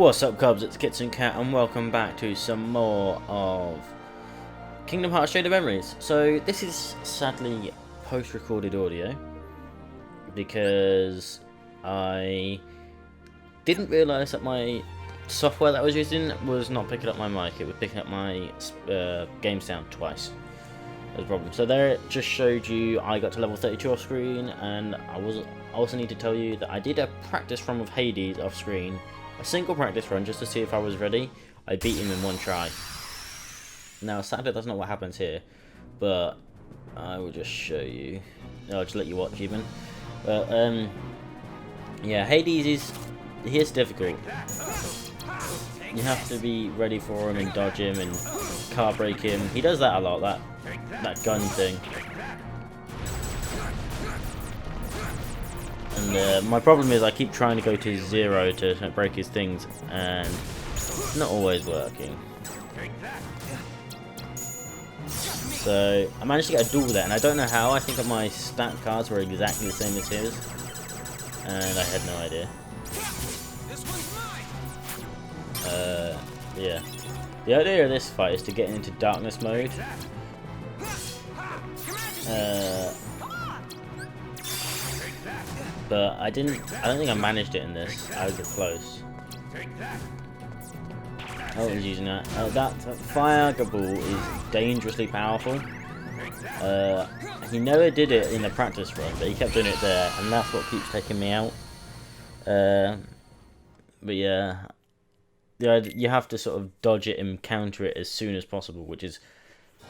What's up, Cubs? It's Kitsune and welcome back to some more of Kingdom Hearts Shade of Memories. So this is sadly post-recorded audio because I didn't realise that my software that I was using was not picking up my mic. It was picking up my game sound twice. That's a problem. So there it just showed you I got to level 32 off screen, and I also need to tell you that I did a practice run with Hades off screen. A single practice run just to see if I was ready. I beat him in one try. Now sadly that's not what happens here, but I will just show you. I'll just let you watch even. But yeah, Hades is difficult. You have to be ready for him and dodge him and car break him. He does that a lot, that gun thing. And my problem is I keep trying to go to 0 to break his things, and it's not always working. So I managed to get a duel there, and I don't know how. I think that my stat cards were exactly the same as his, and I had no idea. Yeah. The idea of this fight is to get into darkness mode. But I don't think I managed it in this. I was close. I was using that. That fire ball is dangerously powerful. He never did it in the practice run, but he kept doing it there, and that's what keeps taking me out. But yeah, you have to sort of dodge it and counter it as soon as possible, which is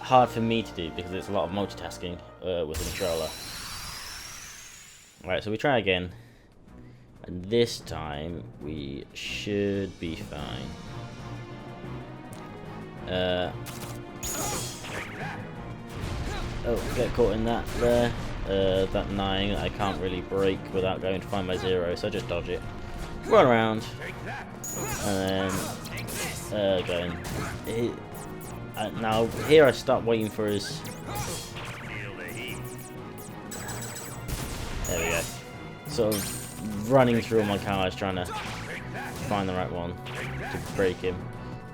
hard for me to do because it's a lot of multitasking with the controller. Right, so we try again, and this time we should be fine. Oh, get caught in that there. That 9 I can't really break without going to find my 0, so I just dodge it. Run around, and then going. Now here I start waiting for his. There we go. Sort of running through all my cards, trying to find the right one to break him.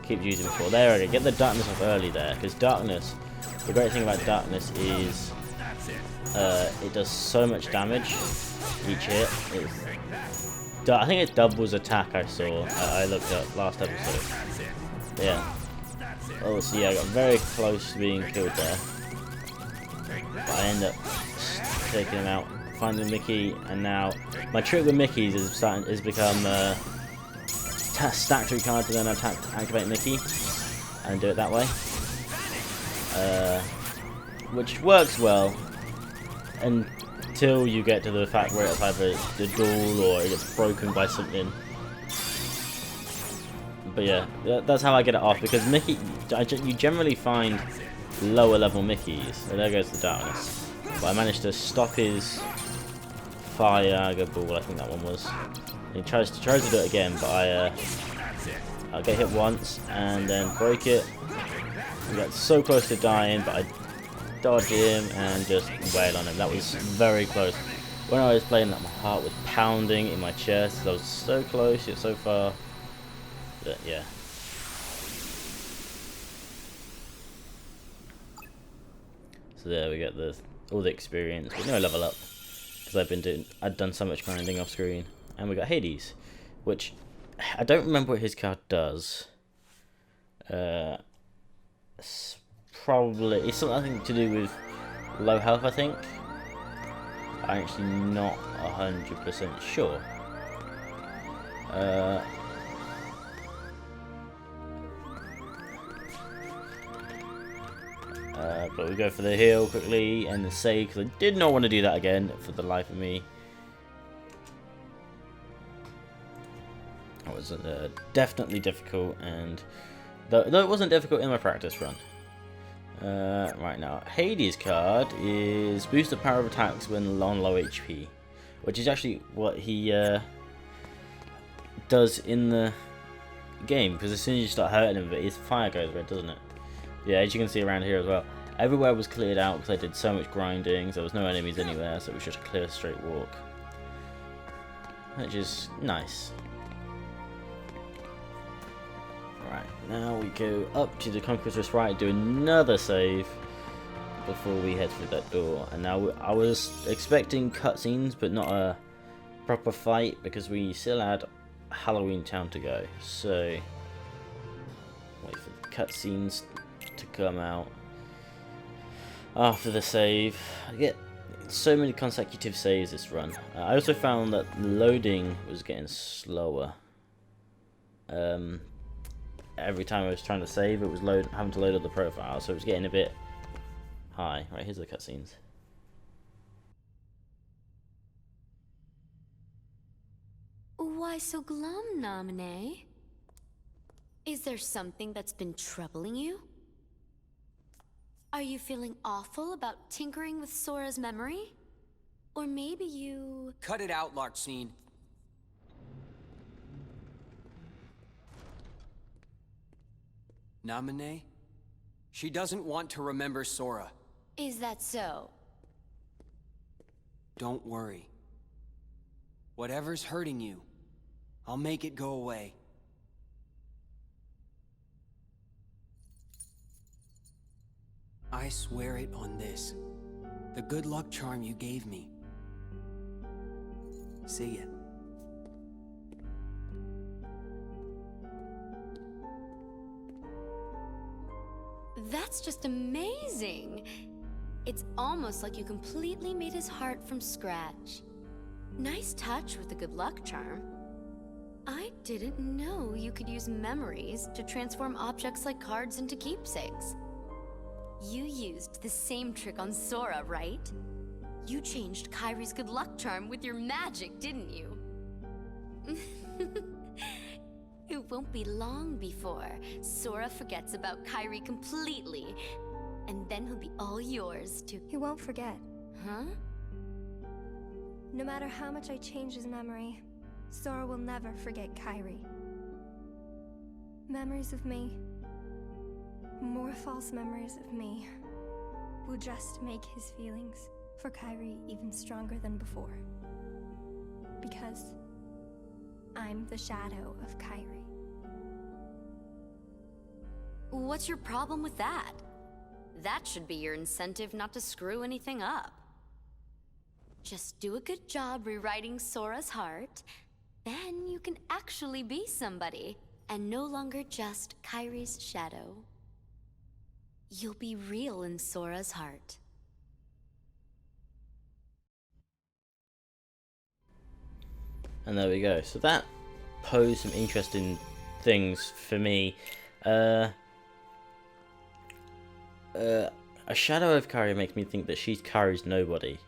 Keep using it for. There we go. Get the darkness off early there, because darkness. The great thing about darkness is it does so much damage each hit. I think it doubles attack. I saw. I looked up last episode. Yeah. Oh, so yeah, I got very close to being killed there, but I end up taking him out. Finding Mickey, and now my trick with Mickey's is become stack 3 cards and then activate Mickey and do it that way, which works well until you get to the fact where it's either the duel or it gets broken by something. But yeah, that's how I get it off, because Mickey, you generally find lower level Mickeys. So there goes the darkness. But I managed to stop his fire ball, I think that one was. He tries to do it again, but I get hit once and then break it. I got so close to dying, but I dodge him and just wail on him. That was very close. When I was playing that, my heart was pounding in my chest. I was so close yet so far. But yeah. So there we get all the experience, but no level up. Because I'd done so much grinding off screen. And we got Hades, which I don't remember what his card does. It's something to do with low health, I think. I'm actually not 100% sure. But we go for the heal quickly and the save, because I did not want to do that again for the life of me. It was definitely difficult, and though it wasn't difficult in my practice run. Right now, Hades' card is boost the power of attacks when on low HP, which is actually what he does in the game, because as soon as you start hurting him, his fire goes red, doesn't it? Yeah, as you can see around here as well. Everywhere was cleared out because I did so much grinding, so there was no enemies anywhere, so it was just a clear straight walk. Which is nice. Right, now we go up to the Conqueror's Right, do another save before we head through that door. And now I was expecting cutscenes, but not a proper fight, because we still had Halloween Town to go. So, wait for the cutscenes to come out after the save. I get so many consecutive saves this run. I also found that loading was getting slower. Every time I was trying to save, it was having to load up the profile, so it was getting a bit high. Right, here's the cutscenes. Why so glum, Namine? Is there something that's been troubling you? Are you feeling awful about tinkering with Sora's memory? Or maybe you... Cut it out, Larxene. Namine? She doesn't want to remember Sora. Is that so? Don't worry. Whatever's hurting you, I'll make it go away. I swear it on this. The good luck charm you gave me. See ya. That's just amazing! It's almost like you completely made his heart from scratch. Nice touch with the good luck charm. I didn't know you could use memories to transform objects like cards into keepsakes. You used the same trick on Sora, right? You changed Kairi's good luck charm with your magic, didn't you? It won't be long before Sora forgets about Kairi completely, and then he'll be all yours to... He won't forget. Huh? No matter how much I change his memory, Sora will never forget Kairi. Memories of me, more false memories of me, will just make his feelings for Kairi even stronger than before. Because I'm the shadow of Kairi. What's your problem with that? That should be your incentive not to screw anything up. Just do a good job rewriting Sora's heart, then you can actually be somebody, and no longer just Kairi's shadow. You'll be real in Sora's heart. And there we go. So that posed some interesting things for me. A shadow of Kairi makes me think that she's Kairi's nobody,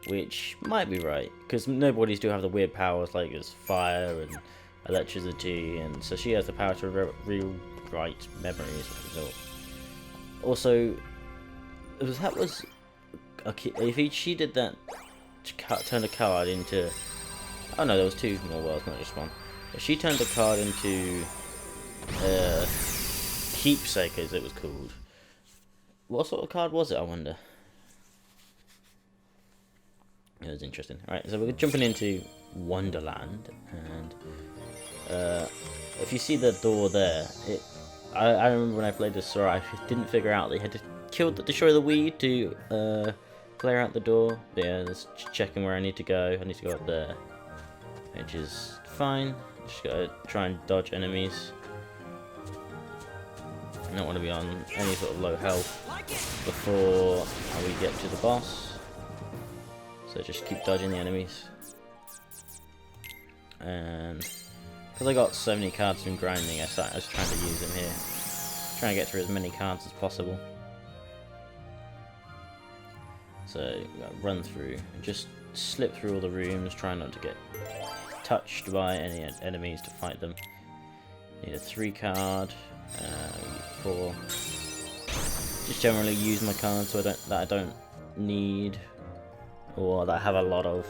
which might be right, because nobodies do have the weird powers like there's fire and electricity, and so she has the power to rewrite memories. Also, that was okay, if she did that to turn a card into... Oh no, there was two more worlds, not just one. But she turned a card into keepsake, as it was called. What sort of card was it, I wonder? It was interesting. Alright, so we're jumping into Wonderland, and if you see the door there, I remember when I played this Sora, I didn't figure out that you had to destroy the weed to clear out the door. But yeah, just checking where I need to go. I need to go up there, which is fine. Just gotta try and dodge enemies. I don't want to be on any sort of low health before we get to the boss. So just keep dodging the enemies. And because I got so many cards from grinding, I was trying to use them here. Trying to get through as many cards as possible. So run through and just slip through all the rooms, try not to get touched by any enemies to fight them. Need a 3 card, 4. Just generally use my cards so that I don't need, or that I have a lot of.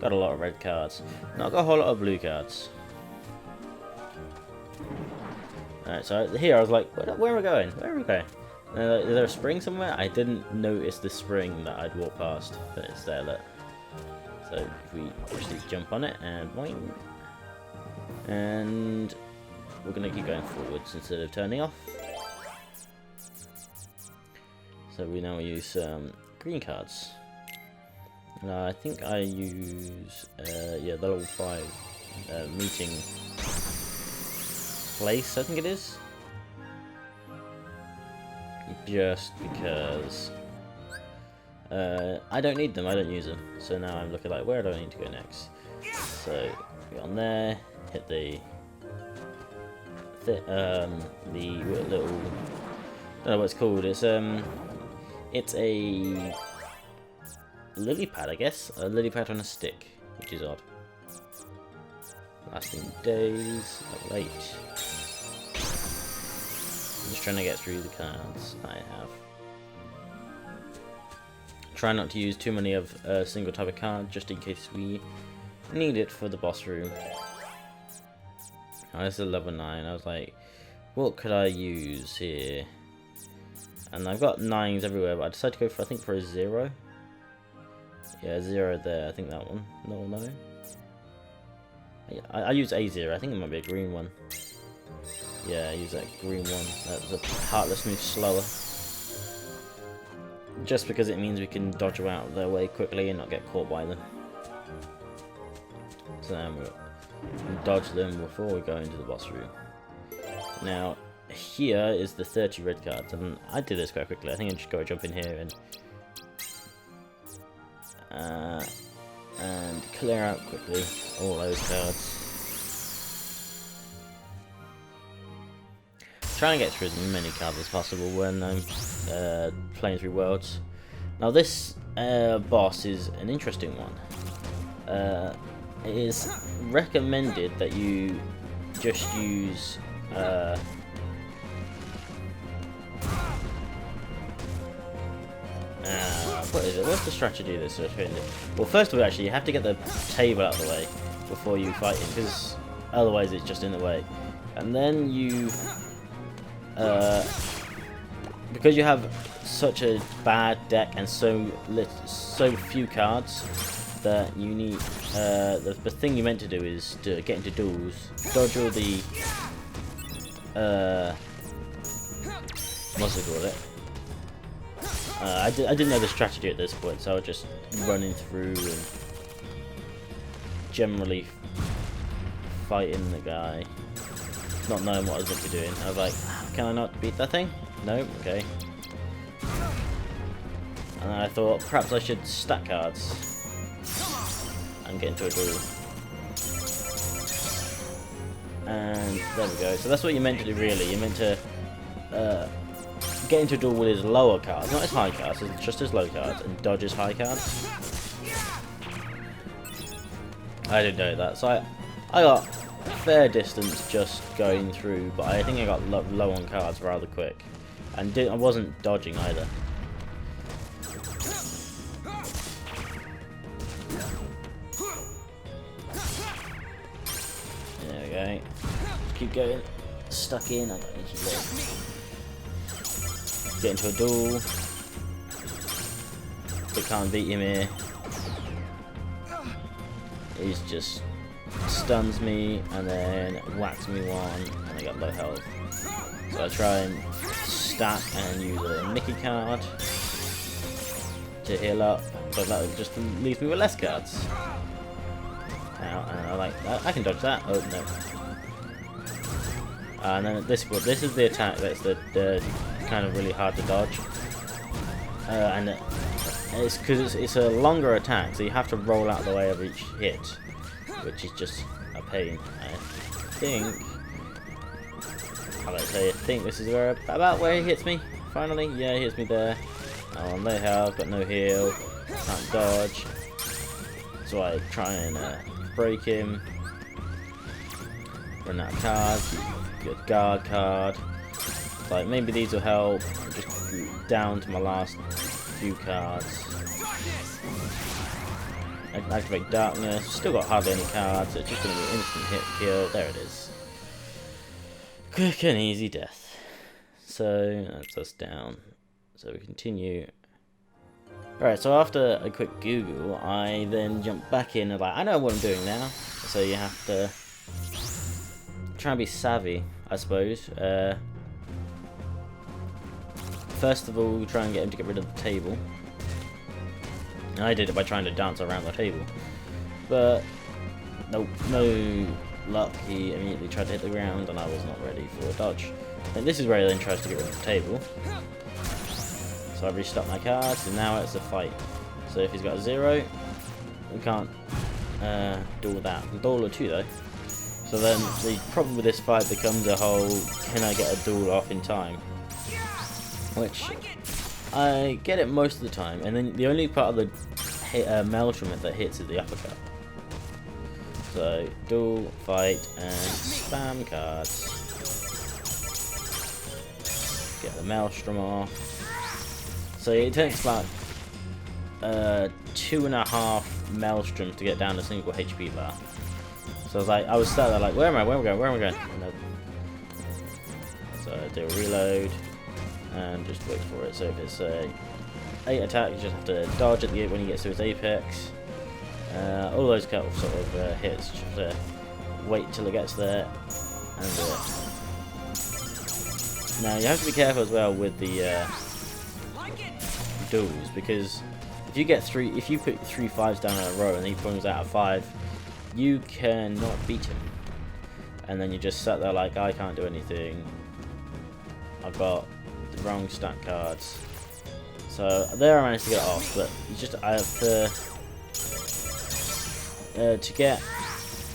Got a lot of red cards. Not got a whole lot of blue cards. Alright, so here I was like, where are we going? Where are we going? Is there a spring somewhere? I didn't notice the spring that I'd walked past, but it's there, look. So if we actually jump on it and boing, and we're going to keep going forwards instead of turning off. So we now use green cards. And I think I use, yeah, the level 5 meeting place, I think it is. Just because I don't need them, I don't use them. So now I'm looking like, where do I need to go next? So get on there, hit the little, I don't know what it's called. It's a lily pad, I guess. A lily pad on a stick, which is odd. Lasting days, late. I'm just trying to get through the cards I have. Try not to use too many of a single type of card, just in case we need it for the boss room. Oh, this is a level 9. I was like, what could I use here? And I've got 9s everywhere, but I decided to go for, I think, for a 0. Yeah, 0 there. I think that one. No. I use A0. I think it might be a green one. Yeah, I use that green one. That's a Heartless move slower. Just because it means we can dodge out of their way quickly and not get caught by them. So then we'll dodge them before we go into the boss room. Now, here is the 30 red cards, and I did this quite quickly. I think I just gotta jump in here and clear out quickly all those cards. Try and get through as many cards as possible when I'm playing through worlds. Now this boss is an interesting one. It is recommended that you just use what is it? What's the strategy that's recommended? Well, first of all, actually, you have to get the table out of the way before you fight him, because otherwise it's just in the way. And then you, because you have such a bad deck and so few cards, that you need, the thing you're meant to do is to get into duels, dodge all the, what's it called? I didn't know the strategy at this point, so I was just running through and generally fighting the guy, not knowing what I was going to be doing. I was like, can I not beat that thing? No? Okay. And then I thought, perhaps I should stack cards and get into a duel. And there we go. So that's what you're meant to do, really. You're meant to get into a duel with his lower cards, not his high cards, it's just his low cards, and dodge his high cards. I didn't know that, so I got a fair distance just going through, but I think I got low on cards rather quick, and I wasn't dodging either. There we go. Just keep going. Stuck in. I don't need to keep going. Get into a duel. They can't beat him here. He's just stuns me and then whacks me one, and I got low health. So I try and stack and use a Mickey card to heal up, but that just leaves me with less cards. Now, and I like that. I can dodge that. Oh no. And then this is the attack that's the kind of really hard to dodge, and it's because it's a longer attack, so you have to roll out the way of each hit, which is just a pain. I think this is about where he hits me. Finally, yeah, he hits me there. Oh, no health, got no heal, can't dodge. So I try and break him. Run out of cards. Good guard card. Like, maybe these will help. Just down to my last few cards. Activate darkness. Still got hardly any cards. It's just going to be an instant hit kill. There it is. Quick and easy death. So that's us down. So we continue. Alright, so after a quick Google, I then jump back in and I know what I'm doing now. So you have to try and be savvy I suppose. First of all, try and get him to get rid of the table. And I did it by trying to dance around the table. But, nope, no luck. He immediately tried to hit the ground and I was not ready for a dodge. And this is where he then tries to get rid of the table. So I've restocked my cards and now it's a fight. So if he's got a 0, we can't duel that. We duel a 2 though. So then the problem with this fight becomes a whole, can I get a duel off in time? Which I get it most of the time, and then the only part of the Maelstrom that hits is the uppercut. So duel, fight, and spam cards. Get the Maelstrom off. So it takes about 2.5 Maelstroms to get down a single HP bar. So I was sat there like, where am I? Where am I going? Where am I going? So do a reload and just wait for it. So if it's a 8 attack, you just have to dodge at the when he gets to his apex. All those kind of sort of hits, just have to wait till it gets there and do it. Now you have to be careful as well with the duels, because if you put 3 5s down in a row and he pulls out a 5, you cannot beat him. And then you just sat there like, I can't do anything. I've got the wrong stat cards. So there I managed to get it off, but I have to get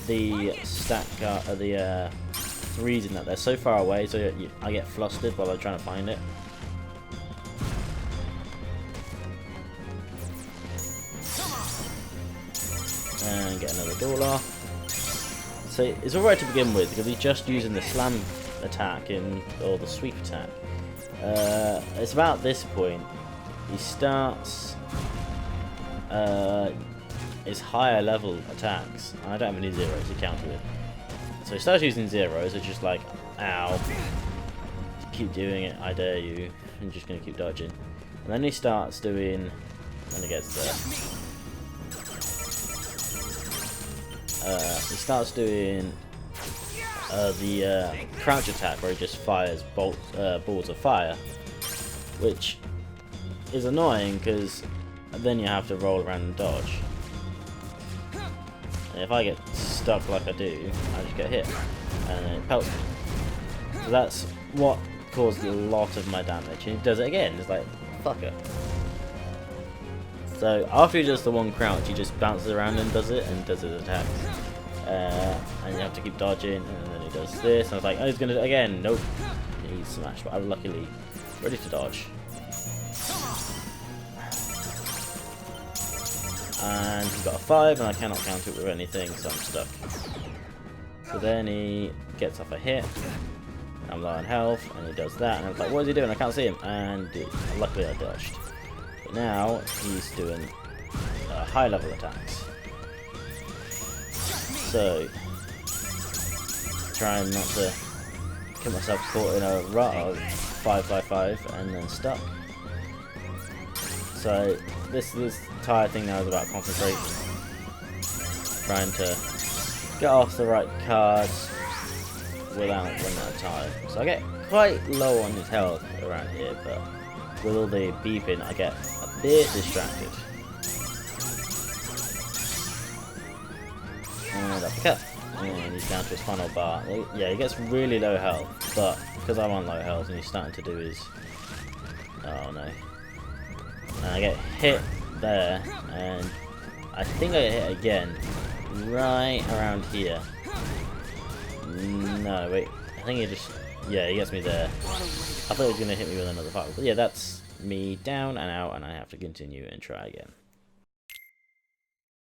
the stat card, the 3s in that. They're so far away, so I get flustered while I'm trying to find it. And get another duel off. So it's alright to begin with because he's just using the slam attack or the sweep attack. It's about this point he starts his higher level attacks. I don't have any 0s to counter with. So he starts using 0s, it's just like, ow, keep doing it, I dare you. I'm just going to keep dodging. And then he starts doing, when he gets there, he starts doing the crouch attack where he just fires balls of fire, which is annoying because then you have to roll around and dodge. And if I get stuck like I do, I just get hit and then it pelts me. So that's what caused a lot of my damage. And he does it again, it's like, fucker. So after he does the one crouch, he just bounces around and does his attacks. And you have to keep dodging, and then he does this, and I was like, oh, he's gonna do it again. Nope. He's smashed, but I'm luckily ready to dodge. And he's got a 5, and I cannot counter it with anything, so I'm stuck. So then he gets off a hit. I'm low on health, and he does that, and I was like, what is he doing? I can't see him. And luckily I dodged. But now he's doing high level attacks. So, trying not to get myself caught in a rut of 5x5 and then stuck. So this entire thing now is about concentration. Trying to get off the right cards without running out of time. So I get quite low on his health around here, but with all the beeping I get a bit distracted. And uppercut. And he's down to his final bar. Yeah, he gets really low health, but because I'm on low health and he's starting to do his... Oh no. And I get hit there, and I think I get hit again, right around here. No, wait, I think he just... Yeah, he gets me there. I thought he was going to hit me with another fight. But yeah, that's me down and out, and I have to continue and try again.